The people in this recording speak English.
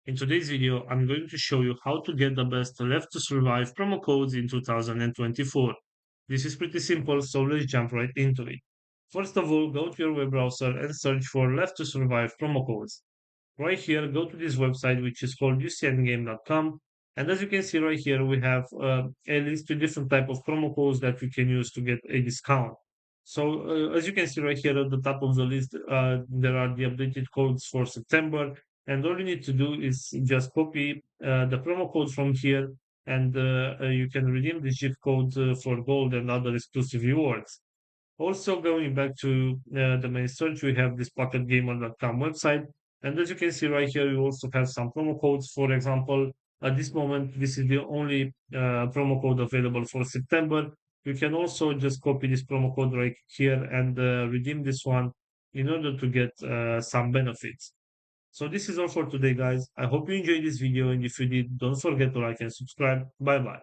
In today's video, I'm going to show you how to get the best Left to Survive promo codes in 2024. This is pretty simple, so let's jump right into it. First of all, go to your web browser and search for Left to Survive promo codes. Right here, go to this website, which is called ucngame.com. And as you can see right here, we have a list of different type of promo codes that you can use to get a discount. So as you can see right here at the top of the list, there are the updated codes for September. And all you need to do is just copy the promo code from here, and you can redeem the gift code for gold and other exclusive rewards. Also, going back to the main search, we have this pocketgamer.com website. And as you can see right here, you also have some promo codes. For example, at this moment, this is the only promo code available for September. You can also just copy this promo code right here and redeem this one in order to get some benefits. So this is all for today, guys. I hope you enjoyed this video. And if you did, don't forget to like and subscribe. Bye bye.